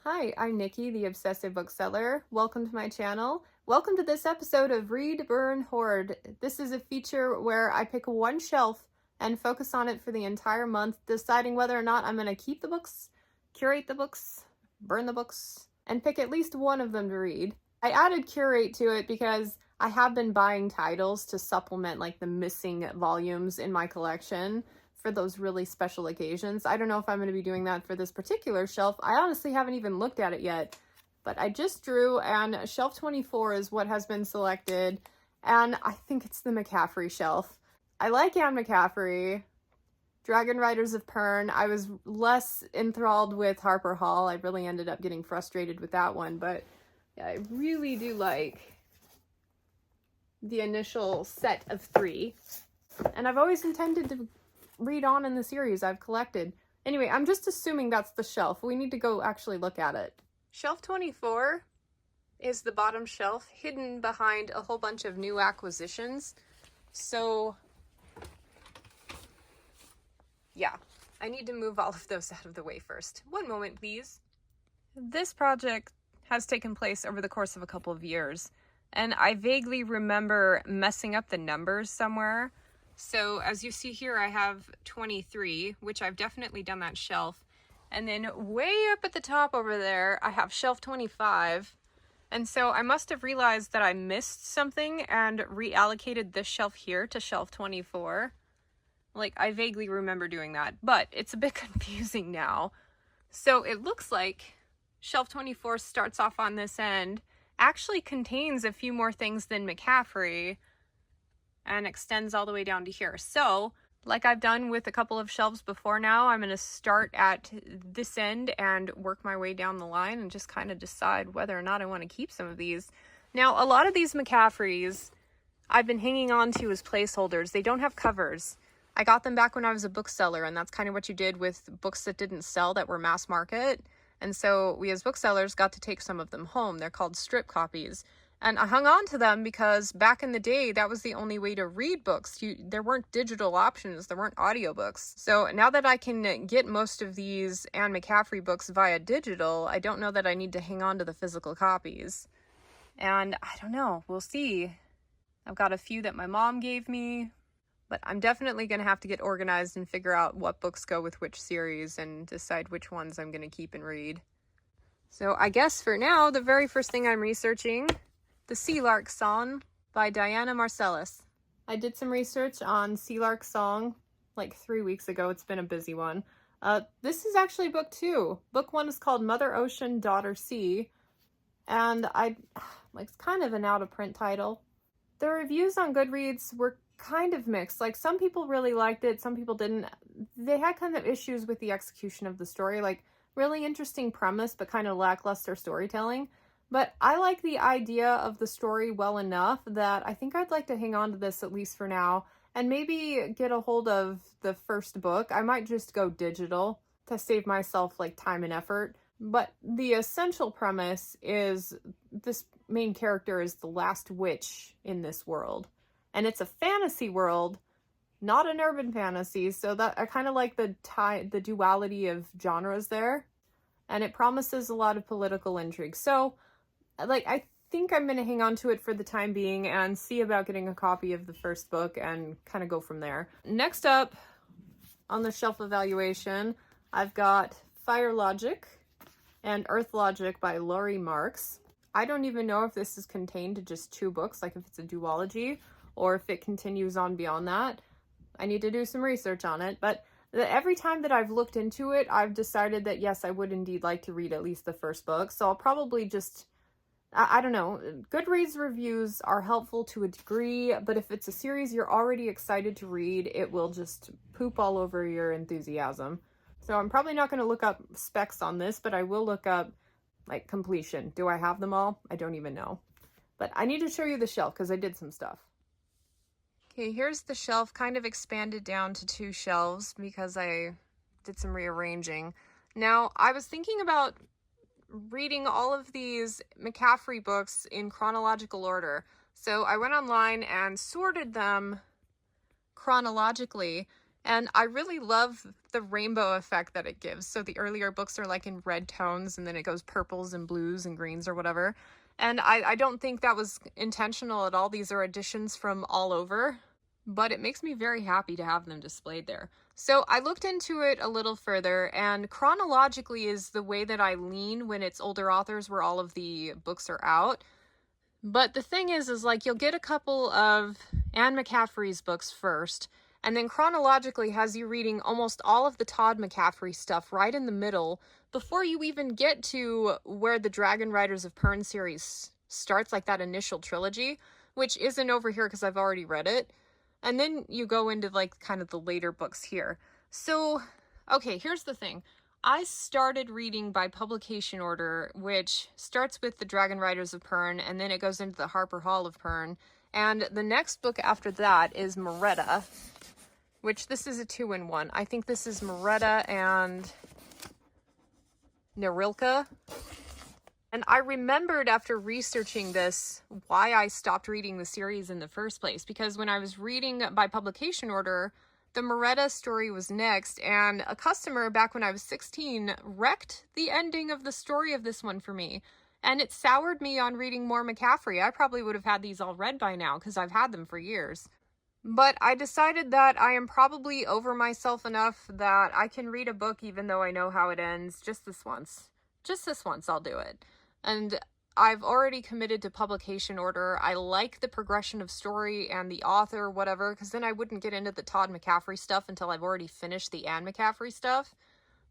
Hi, I'm Nikki, the Obsessive Bookseller. Welcome to my channel. Welcome to this episode of Read, Burn, Hoard. This is a feature where I pick one shelf and focus on it for the entire month, deciding whether or not I'm going to keep the books, curate the books, burn the books, and pick at least one of them to read. I added curate to it because I have been buying titles to supplement like the missing volumes in my collection for those really special occasions. I don't know if I'm going to be doing that for this particular shelf. I honestly haven't even looked at it yet, but I just drew, and shelf 24 is what has been selected, and I think it's the McCaffrey shelf. I like Anne McCaffrey. Dragon Riders of Pern, I was less enthralled with Harper Hall. I really ended up getting frustrated with that one, but yeah, I really do like the initial set of 3. And I've always intended to read on in the series I've collected. Anyway, I'm just assuming that's the shelf. We need to go actually look at it. Shelf 24 is the bottom shelf, hidden behind a whole bunch of new acquisitions. So, yeah, I need to move all of those out of the way first. One moment, please. This project has taken place over the course of a couple of years, and I vaguely remember messing up the numbers somewhere. So as you see here, I have 23, which I've definitely done that shelf. And then way up at the top over there, I have shelf 25. And so I must have realized that I missed something and reallocated this shelf here to shelf 24. Like, I vaguely remember doing that, but it's a bit confusing now. So it looks like shelf 24 starts off on this end, actually contains a few more things than McCaffrey, and extends all the way down to here. So, like I've done with a couple of shelves before now, I'm going to start at this end and work my way down the line and just kind of decide whether or not I want to keep some of these. Now, a lot of these McCaffreys I've been hanging on to as placeholders. They don't have covers. I got them back when I was a bookseller, and that's kind of what you did with books that didn't sell, that were mass market. And so we as booksellers got to take some of them home. They're called strip copies. And I hung on to them because back in the day, that was the only way to read books. There weren't digital options. There weren't audiobooks. So now that I can get most of these Anne McCaffrey books via digital, I don't know that I need to hang on to the physical copies. And I don't know. We'll see. I've got a few that my mom gave me, but I'm definitely going to have to get organized and figure out what books go with which series and decide which ones I'm going to keep and read. So I guess for now, the very first thing I'm researching, The Sea Lark Song by Diana Marcellus. I did some research on Sea Lark Song like 3 weeks ago. It's been a busy one. This is actually book 2. Book 1 is called Mother Ocean, Daughter Sea, and it's kind of an out-of-print title. The reviews on Goodreads were kind of mixed. Like, some people really liked it, some people didn't. They had kind of issues with the execution of the story, like really interesting premise but kind of lackluster storytelling. But I like the idea of the story well enough that I think I'd like to hang on to this at least for now, and maybe get a hold of the first book. I might just go digital to save myself like time and effort. But the essential premise is this main character is the last witch in this world. And it's a fantasy world, not an urban fantasy, so that I kind of like the duality of genres there. And it promises a lot of political intrigue. So, like, I think I'm going to hang on to it for the time being and see about getting a copy of the first book and kind of go from there. Next up on the shelf evaluation, I've got Fire Logic and Earth Logic by Laurie Marks. I don't even know if this is contained to just 2 books, like if it's a duology, or if it continues on beyond that. I need to do some research on it, but every time that I've looked into it, I've decided that yes, I would indeed like to read at least the first book, so I'll probably just, I don't know, Goodreads reviews are helpful to a degree, but if it's a series you're already excited to read, it will just poop all over your enthusiasm. So I'm probably not going to look up specs on this, but I will look up, like, completion. Do I have them all? I don't even know. But I need to show you the shelf because I did some stuff. Okay, here's the shelf, kind of expanded down to 2 shelves because I did some rearranging. Now, I was thinking about reading all of these McCaffrey books in chronological order. So I went online and sorted them chronologically, And I really love the rainbow effect that it gives. So the earlier books are like in red tones, and then it goes purples and blues and greens or whatever. And I don't think that was intentional at all. These are additions from all over, but it makes me very happy to have them displayed there. So I looked into it a little further, and chronologically is the way that I lean when it's older authors where all of the books are out. But the thing is like you'll get a couple of Anne McCaffrey's books first, and then chronologically has you reading almost all of the Todd McCaffrey stuff right in the middle before you even get to where the Dragon Riders of Pern series starts, like that initial trilogy, which isn't over here because I've already read it. And then you go into like kind of the later books here. So, okay, here's the thing. I started reading by publication order, which starts with the Dragon Riders of Pern, and then it goes into the Harper Hall of Pern. And the next book after that is Moretta, which this is a 2-in-1. I think this is Moretta and Narilka. And I remembered after researching this why I stopped reading the series in the first place, because when I was reading by publication order, the Moretta story was next, and a customer back when I was 16 wrecked the ending of the story of this one for me, and it soured me on reading more McCaffrey. I probably would have had these all read by now because I've had them for years. But I decided that I am probably over myself enough that I can read a book even though I know how it ends just this once. Just this once, I'll do it. And I've already committed to publication order. I like the progression of story and the author, whatever, because then I wouldn't get into the Todd McCaffrey stuff until I've already finished the Anne McCaffrey stuff.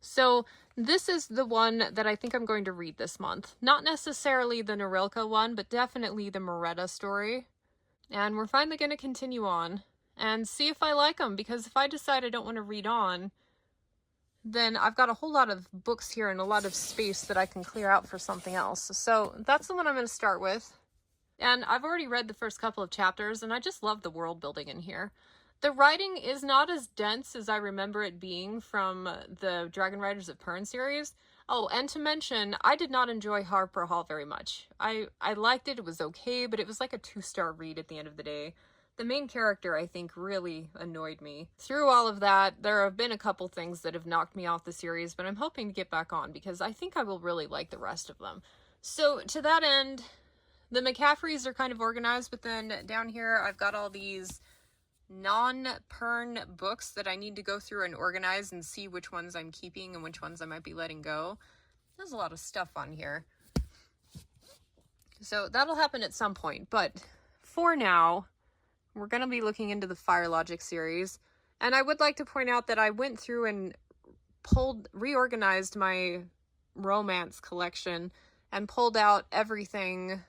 So this is the one that I think I'm going to read this month. Not necessarily the Narilka one, but definitely the Moretta story. And we're finally going to continue on and see if I like them, because if I decide I don't want to read on, then I've got a whole lot of books here and a lot of space that I can clear out for something else. So that's the one I'm going to start with. And I've already read the first couple of chapters, and I just love the world building in here. The writing is not as dense as I remember it being from the Dragon Riders of Pern series. Oh, and to mention, I did not enjoy Harper Hall very much. I liked it, it was okay, but it was like a 2-star read at the end of the day. The main character, I think, really annoyed me. Through all of that, there have been a couple things that have knocked me off the series, but I'm hoping to get back on because I think I will really like the rest of them. So, to that end, the McCaffreys are kind of organized, but then down here I've got all these non-Pern books that I need to go through and organize and see which ones I'm keeping and which ones I might be letting go. There's a lot of stuff on here. So that'll happen at some point, but for now, we're going to be looking into the Fire Logic series. And I would like to point out that I went through and reorganized my romance collection and pulled out everything,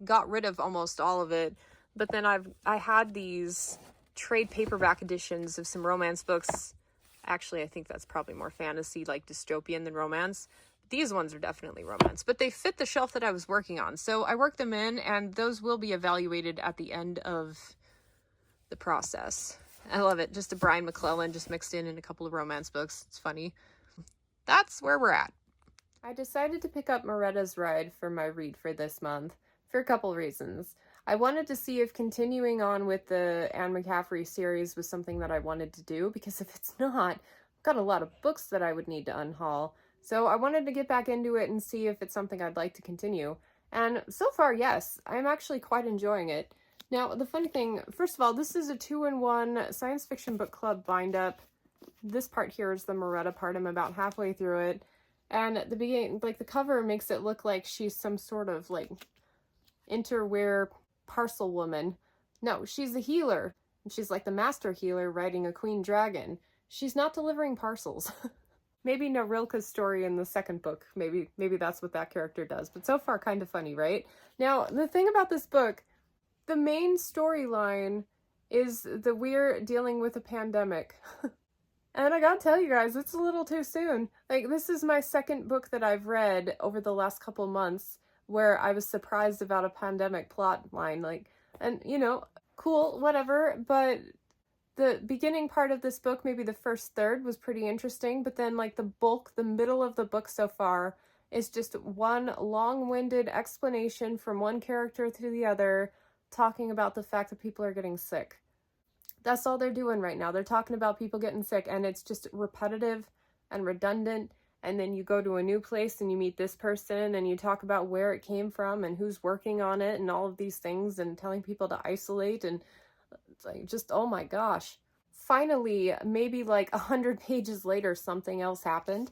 got rid of almost all of it. But then I had these trade paperback editions of some romance books. Actually, I think that's probably more fantasy, like dystopian, than romance. These ones are definitely romance, but they fit the shelf that I was working on. So I worked them in, and those will be evaluated at the end of the process. I love it. Just a Brian McClellan just mixed in a couple of romance books. It's funny. That's where we're at. I decided to pick up Moretta's Ride for my read for this month for a couple reasons. I wanted to see if continuing on with the Anne McCaffrey series was something that I wanted to do, because if it's not, I've got a lot of books that I would need to unhaul. So I wanted to get back into it and see if it's something I'd like to continue. And so far, yes, I'm actually quite enjoying it. Now, the funny thing, first of all, this is a 2-in-1 science fiction book club bind-up. This part here is the Moretta part. I'm about halfway through it. And at the beginning, like, the cover makes it look like she's some sort of, like, interware parcel woman. No, she's a healer. And she's like the master healer riding a queen dragon. She's not delivering parcels. Maybe Narilka's story in the second book. Maybe that's what that character does. But so far, kind of funny, right? Now, the thing about this book, the main storyline is that we're dealing with a pandemic. And I gotta tell you guys, it's a little too soon. Like, this is my second book that I've read over the last couple months where I was surprised about a pandemic plot line. Like, and, you know, cool, whatever, but the beginning part of this book, maybe the first third, was pretty interesting, but then, like, the middle of the book so far is just one long-winded explanation from one character to the other, talking about the fact that people are getting sick. That's all they're doing right now. They're talking about people getting sick, and it's just repetitive and redundant. And then you go to a new place and you meet this person and you talk about where it came from and who's working on it and all of these things and telling people to isolate. And it's like, just, oh my gosh. Finally, maybe like 100 pages later, something else happened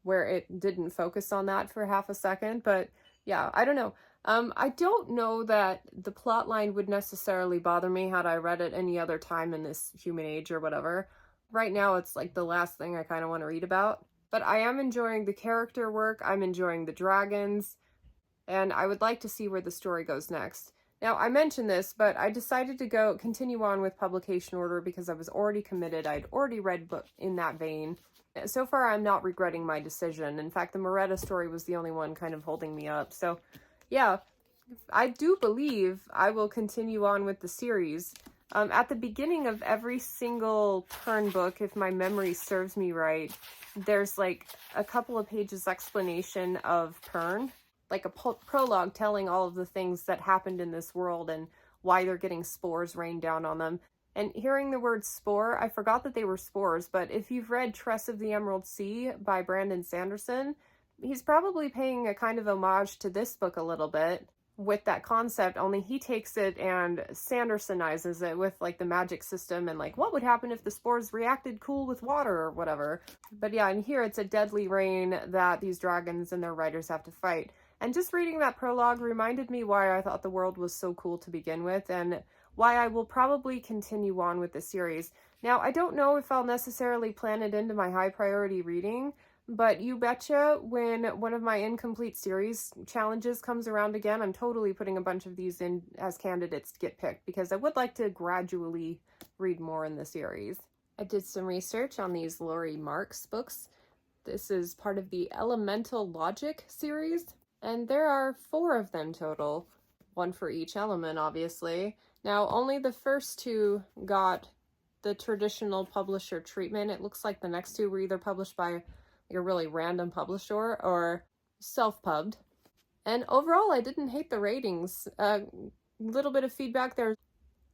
where it didn't focus on that for half a second. But yeah, I don't know. I don't know that the plot line would necessarily bother me had I read it any other time in this human age or whatever. Right now, it's like the last thing I kind of want to read about. But I am enjoying the character work, I'm enjoying the dragons, and I would like to see where the story goes next. Now, I mentioned this, but I decided to continue on with publication order because I was already committed. I'd already read book in that vein. So far, I'm not regretting my decision. In fact, the Moretta story was the only one kind of holding me up. So, yeah, I do believe I will continue on with the series. At the beginning of every single Pern book, if my memory serves me right, there's like a couple of pages explanation of Pern, like a prologue telling all of the things that happened in this world and why they're getting spores rained down on them. And hearing the word spore, I forgot that they were spores, but if you've read Tress of the Emerald Sea by Brandon Sanderson, he's probably paying a kind of homage to this book a little bit with that concept, only he takes it and Sandersonizes it with like the magic system and like what would happen if the spores reacted cool with water or whatever. But yeah, and here it's a deadly rain that these dragons and their riders have to fight. And just reading that prologue reminded me why I thought the world was so cool to begin with and why I will probably continue on with the series. Now, I don't know if I'll necessarily plan it into my high priority reading, but you betcha when one of my incomplete series challenges comes around again, I'm totally putting a bunch of these in as candidates to get picked because I would like to gradually read more in the series. I did some research on these Laurie Marks books. This is part of the Elemental Logic series, and there are 4 of them total, 1 for each element, obviously. Now, only the first 2 got the traditional publisher treatment. It looks like the next 2 were either published by a really random publisher or self-pubbed. And overall, I didn't hate the ratings. A little bit of feedback there.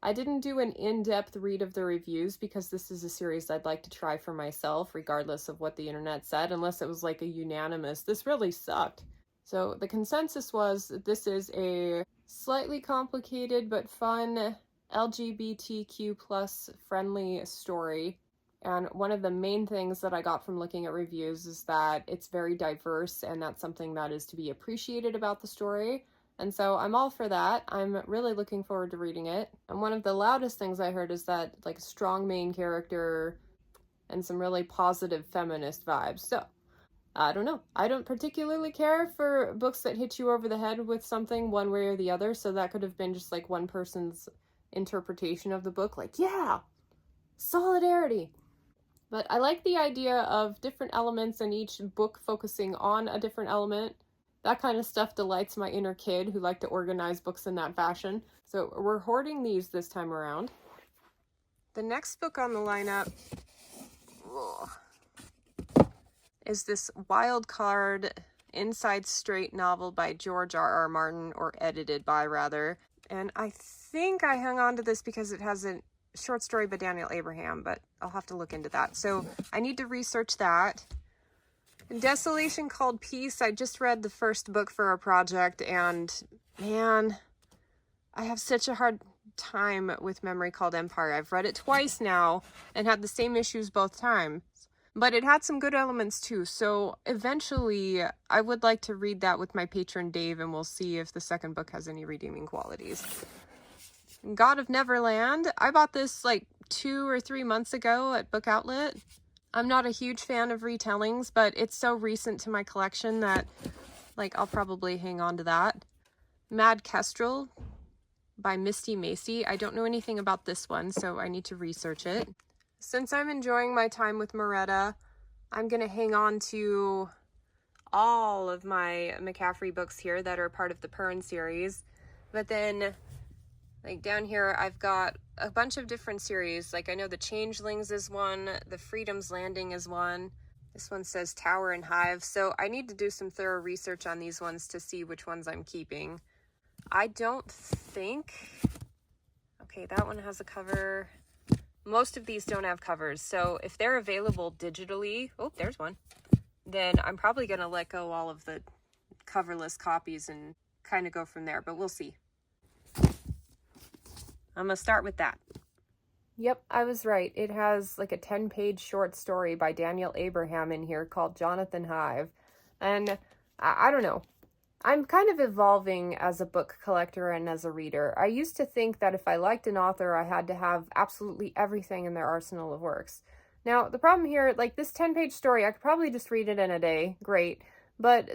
I didn't do an in-depth read of the reviews because this is a series I'd like to try for myself, regardless of what the internet said, unless it was like a unanimous, this really sucked. So the consensus was that this is a slightly complicated but fun LGBTQ plus friendly story. And one of the main things that I got from looking at reviews is that it's very diverse, and that's something that is to be appreciated about the story. And so I'm all for that. I'm really looking forward to reading it. And one of the loudest things I heard is that, like, a strong main character and some really positive feminist vibes. So, I don't know. I don't particularly care for books that hit you over the head with something one way or the other, so that could have been just, like, one person's interpretation of the book. Like, yeah, solidarity. But I like the idea of different elements in each book focusing on a different element. That kind of stuff delights my inner kid who liked to organize books in that fashion. So we're hoarding these this time around. The next book on the lineup is this wild card Inside Straight novel by George R.R. Martin, or edited by, rather. And I think I hung on to this because it has a short story by Daniel Abraham, but I'll have to look into that. So I need to research that. Desolation Called Peace. I just read the first book for our project, and man, I have such a hard time with Memory Called Empire. I've read it twice now and had the same issues both times, but it had some good elements too. So eventually I would like to read that with my patron Dave, and we'll see if the second book has any redeeming qualities. God of Neverland. I bought this like 2 or 3 months ago at Book Outlet. I'm not a huge fan of retellings, but it's so recent to my collection that, like, I'll probably hang on to that. Mad Kestrel by Misty Macy. I don't know anything about this one, so I need to research it. Since I'm enjoying my time with Moretta, I'm going to hang on to all of my McCaffrey books here that are part of the Pern series. But then, like, down here, I've got a bunch of different series. Like, I know the Changelings is one, the Freedom's Landing is one. This one says Tower and Hive. So I need to do some thorough research on these ones to see which ones I'm keeping. I don't think... Okay, that one has a cover. Most of these don't have covers, so if they're available digitally, oh, there's one, then I'm probably going to let go all of the coverless copies and kind of go from there, but we'll see. I'm going to start with that. Yep, I was right. It has like a 10-page short story by Daniel Abraham in here called Jonathan Hive. And I don't know. I'm kind of evolving as a book collector and as a reader. I used to think that if I liked an author, I had to have absolutely everything in their arsenal of works. Now, the problem here, like this 10-page story, I could probably just read it in a day. Great. But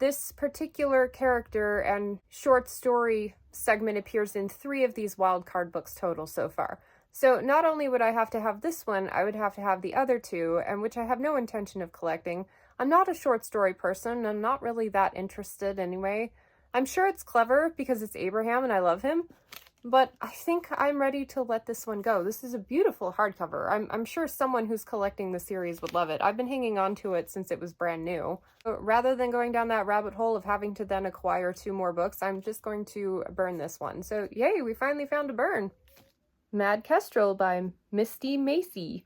this particular character and short story segment appears in 3 of these wildcard books total so far. So not only would I have to have this one, I would have to have the other 2, and which I have no intention of collecting. I'm not a short story person. I'm not really that interested anyway. I'm sure it's clever because it's Abraham and I love him, but I think I'm ready to let this one go. This is a beautiful hardcover. I'm sure someone who's collecting the series would love it. I've been hanging on to it since it was brand new. But rather than going down that rabbit hole of having to then acquire 2 more books, I'm just going to burn this one. So yay, we finally found a burn. Mad Kestrel by Misty Macy.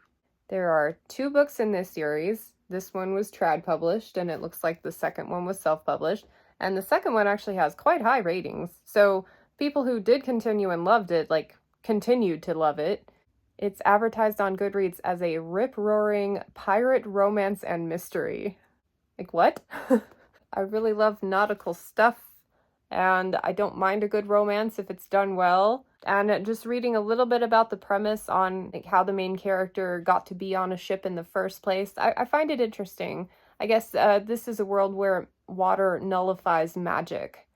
There are 2 books in this series. This one was trad published, and it looks like the second one was self-published. And the second one actually has quite high ratings. So people who did continue and loved it, like, continued to love it. It's advertised on Goodreads as a rip-roaring pirate romance and mystery. Like, what? I really love nautical stuff, and I don't mind a good romance if it's done well. And just reading a little bit about the premise on like, how the main character got to be on a ship in the first place, I find it interesting. I guess this is a world where water nullifies magic.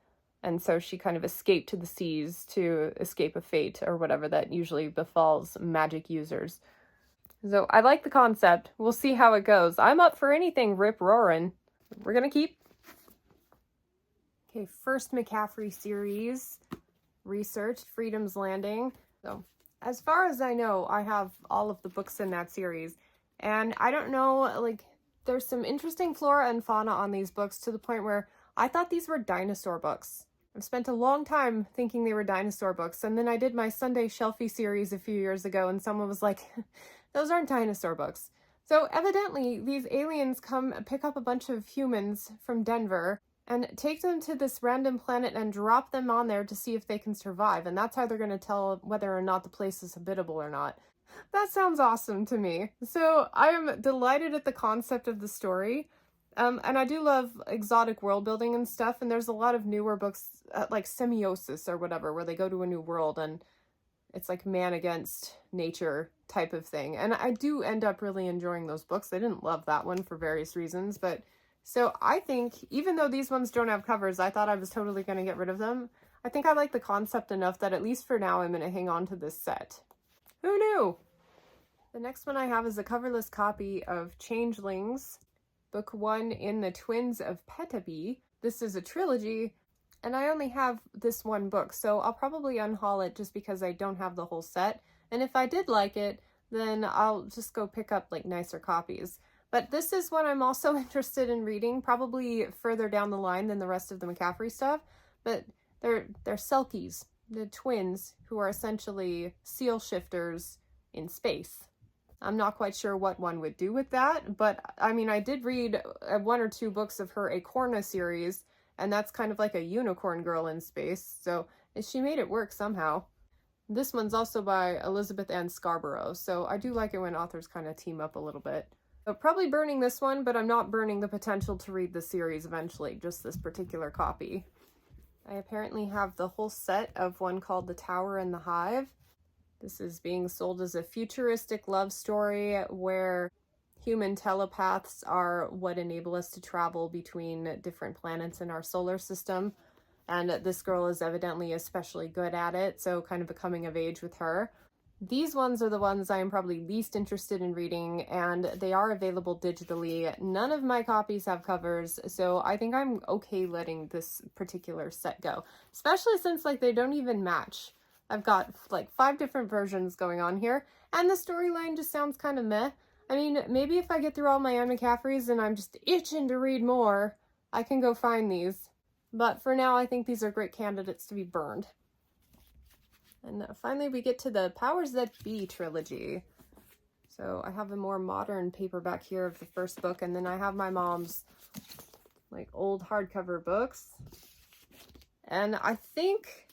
And so she kind of escaped to the seas to escape a fate or whatever that usually befalls magic users. So I like the concept. We'll see how it goes. I'm up for anything rip-roaring. We're going to keep. Okay, first McCaffrey series. Research, Freedom's Landing. So, as far as I know, I have all of the books in that series. And I don't know, like, there's some interesting flora and fauna on these books to the point where I thought these were dinosaur books. I've spent a long time thinking they were dinosaur books, and then I did my Sunday Shelfie series a few years ago, and someone was like, those aren't dinosaur books. So, evidently, these aliens come pick up a bunch of humans from Denver, and take them to this random planet and drop them on there to see if they can survive. And that's how they're going to tell whether or not the place is habitable or not. That sounds awesome to me. So I am delighted at the concept of the story. And I do love exotic world building and stuff. And there's a lot of newer books like Semiosis or whatever, where they go to a new world and it's like man against nature type of thing. And I do end up really enjoying those books. I didn't love that one for various reasons, but so I think, even though these ones don't have covers, I thought I was totally going to get rid of them. I think I like the concept enough that at least for now I'm going to hang on to this set. Who knew? The next one I have is a coverless copy of Changelings, book 1 in the Twins of Petaby. This is a trilogy, and I only have this one book, so I'll probably unhaul it just because I don't have the whole set. And if I did like it, then I'll just go pick up like nicer copies. But this is one I'm also interested in reading, probably further down the line than the rest of the McCaffrey stuff. But they're Selkies, the twins, who are essentially seal shifters in space. I'm not quite sure what one would do with that, but I mean, I did read 1 or 2 books of her Acorna series, and that's kind of like a unicorn girl in space, so she made it work somehow. This one's also by Elizabeth Ann Scarborough, so I do like it when authors kind of team up a little bit. So probably burning this one, but I'm not burning the potential to read the series eventually, just this particular copy. I apparently have the whole set of one called The Tower and the Hive. This is being sold as a futuristic love story where human telepaths are what enable us to travel between different planets in our solar system. And this girl is evidently especially good at it, so kind of a coming of age with her. These ones are the ones I am probably least interested in reading, and they are available digitally. None of my copies have covers, so I think I'm okay letting this particular set go, especially since like they don't even match. I've got like 5 different versions going on here, and the storyline just sounds kind of meh. I mean, maybe if I get through all my Anne McCaffreys and I'm just itching to read more, I can go find these. But for now, I think these are great candidates to be burned. And finally we get to the Powers That Be trilogy. So I have a more modern paperback here of the first book, and then I have my mom's like old hardcover books. And I think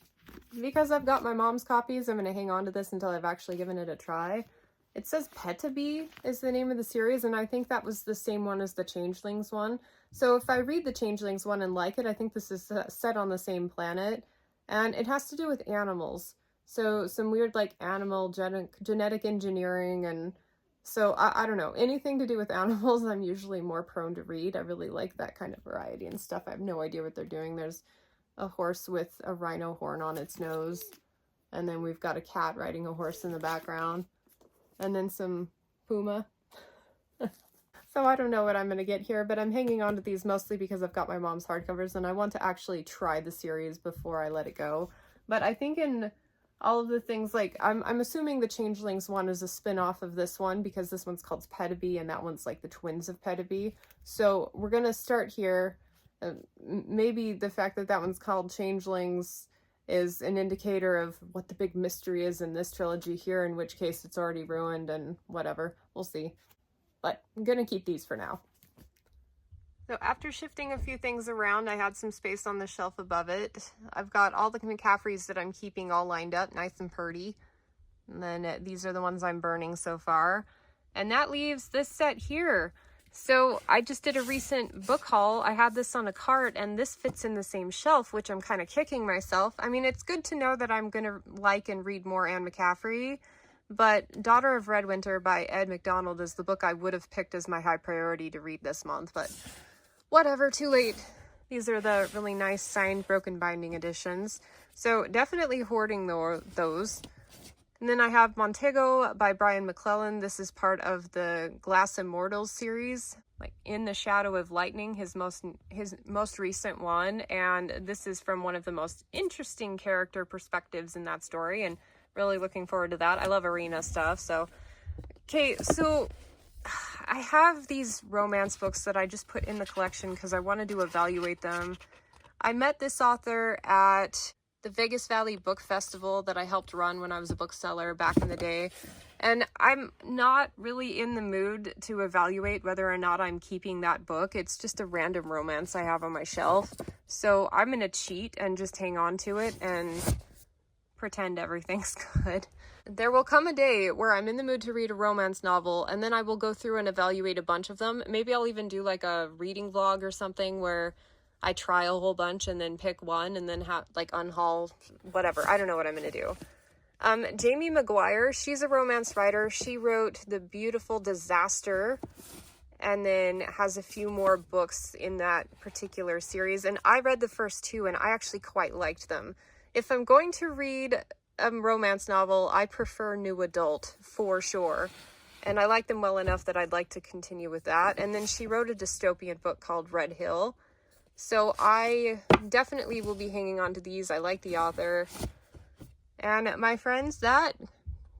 because I've got my mom's copies, I'm going to hang on to this until I've actually given it a try. It says Petaby is the name of the series, and I think that was the same one as the Changelings one. So if I read the Changelings one and like it, I think this is set on the same planet, and it has to do with animals. So some weird like animal genetic engineering, and so I don't know, anything to do with animals I'm usually more prone to read. I really like that kind of variety and stuff. I have no idea what they're doing. There's a horse with a rhino horn on its nose, and then we've got a cat riding a horse in the background, and then some puma. So I don't know what I'm going to get here, but I'm hanging on to these mostly because I've got my mom's hardcovers and I want to actually try the series before I let it go. But I think in all of the things, like I'm assuming the Changelings one is a spin-off of this one because this one's called Petaby and that one's like the twins of Petaby. So we're going to start here. Maybe the fact that that one's called Changelings is an indicator of what the big mystery is in this trilogy here, in which case it's already ruined and whatever. We'll see. But I'm gonna keep these for now. So after shifting a few things around, I had some space on the shelf above it. I've got all the McCaffreys that I'm keeping all lined up, nice and pretty. And then these are the ones I'm burning so far. And that leaves this set here. So I just did a recent book haul. I had this on a cart and this fits in the same shelf, which I'm kind of kicking myself. I mean, it's good to know that I'm going to like and read more Anne McCaffrey, but Daughter of Redwinter by Ed McDonald is the book I would have picked as my high priority to read this month, but whatever, too late. These are the really nice signed broken binding editions. So definitely hoarding those. And then I have Montego by Brian McClellan. This is part of the Glass Immortals series, like In the Shadow of Lightning, his most recent one. And this is from one of the most interesting character perspectives in that story, and really looking forward to that. I love arena stuff. So, okay, so I have these romance books that I just put in the collection because I wanted to evaluate them. I met this author at the Vegas Valley Book Festival that I helped run when I was a bookseller back in the day. And I'm not really in the mood to evaluate whether or not I'm keeping that book. It's just a random romance I have on my shelf. So I'm going to cheat and just hang on to it and pretend everything's good. There will come a day where I'm in the mood to read a romance novel, and then I will go through and evaluate a bunch of them. Maybe I'll even do like a reading vlog or something where I try a whole bunch and then pick one and then have like unhaul, whatever. I don't know what I'm going to do. Jamie McGuire, she's a romance writer. She wrote The Beautiful Disaster and then has a few more books in that particular series. And I read the first two and I actually quite liked them. If I'm going to read a romance novel, I prefer new adult for sure. And I like them well enough that I'd like to continue with that. And then she wrote a dystopian book called Red Hill. So I definitely will be hanging on to these. I like the author. And my friends, that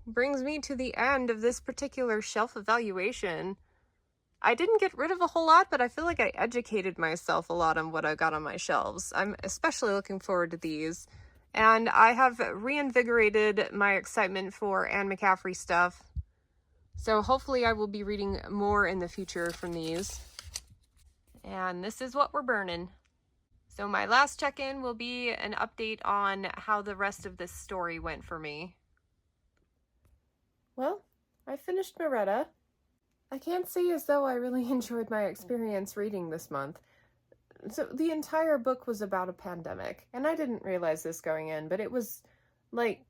brings me to the end of this particular shelf evaluation. I didn't get rid of a whole lot, but I feel like I educated myself a lot on what I got on my shelves. I'm especially looking forward to these. And I have reinvigorated my excitement for Anne McCaffrey stuff. So hopefully I will be reading more in the future from these. And this is what we're burning. So my last check-in will be an update on how the rest of this story went for me. Well, I finished Moretta. I can't say as though I really enjoyed my experience reading this month. So the entire book was about a pandemic, and I didn't realize this going in, but it was, like,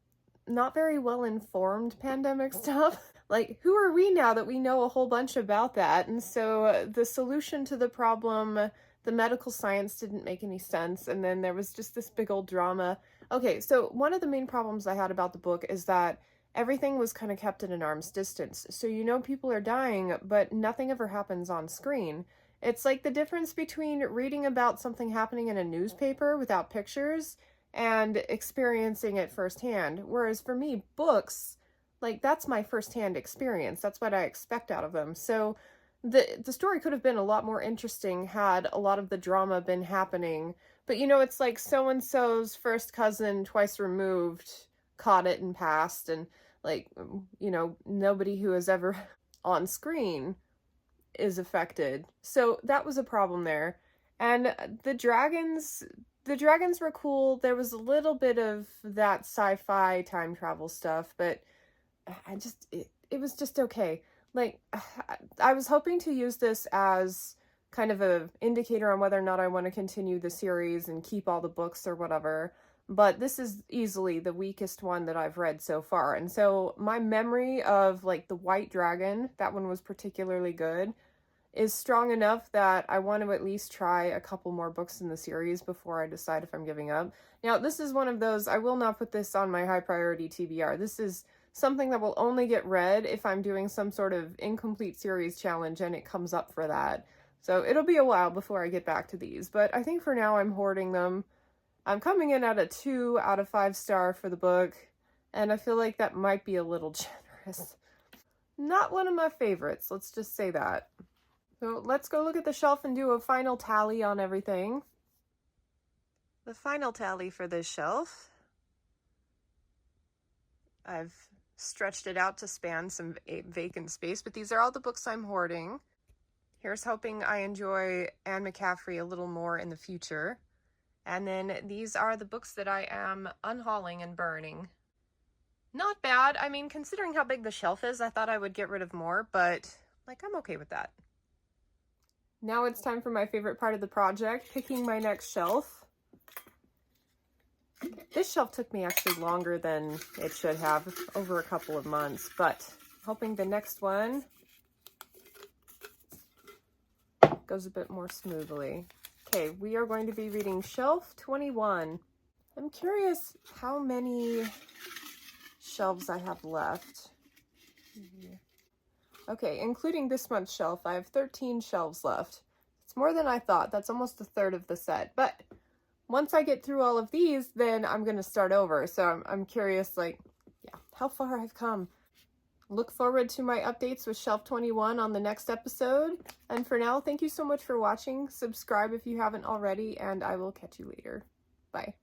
not very well-informed pandemic stuff. Like, who are we now that we know a whole bunch about that? And so the solution to the problem, the medical science didn't make any sense, and then there was just this big old drama. Okay, so one of the main problems I had about the book is that everything was kind of kept at an arm's distance. So you know people are dying, but nothing ever happens on screen. It's like the difference between reading about something happening in a newspaper without pictures and experiencing it firsthand. Whereas for me, books, like, that's my firsthand experience. That's what I expect out of them. So the story could have been a lot more interesting had a lot of the drama been happening. But, you know, it's like so-and-so's first cousin twice removed caught it and passed, and like, you know, nobody who is ever on screen is affected. So that was a problem there. And the dragons were cool. There was a little bit of that sci-fi time travel stuff, but it was just okay. Like, I was hoping to use this as kind of a indicator on whether or not I want to continue the series and keep all the books or whatever. But this is easily the weakest one that I've read so far. And so my memory of like the White Dragon, that one was particularly good, is strong enough that I want to at least try a couple more books in the series before I decide if I'm giving up. Now, this is one of those, I will not put this on my high priority TBR. This is something that will only get read if I'm doing some sort of incomplete series challenge and it comes up for that. So it'll be a while before I get back to these, but I think for now I'm hoarding them. I'm coming in at a 2 out of 5 star for the book, and I feel like that might be a little generous. Not one of my favorites, let's just say that. So let's go look at the shelf and do a final tally on everything. The final tally for this shelf, I've stretched it out to span some vacant space, but these are all the books I'm hoarding. Here's hoping I enjoy Anne McCaffrey a little more in the future. And then these are the books that I am unhauling and burning. Not bad. I mean, considering how big the shelf is, I thought I would get rid of more, but like, I'm okay with that. Now it's time for my favorite part of the project, picking my next shelf. This shelf took me actually longer than it should have, over a couple of months, but hoping the next one goes a bit more smoothly. Okay, we are going to be reading shelf 21. I'm curious how many shelves I have left. Okay, including this month's shelf, I have 13 shelves left. It's more than I thought. That's almost a third of the set. But once I get through all of these, then I'm going to start over. So I'm curious, like, yeah, how far I've come. Look forward to my updates with Shelf 21 on the next episode. And for now, thank you so much for watching. Subscribe if you haven't already, and I will catch you later. Bye.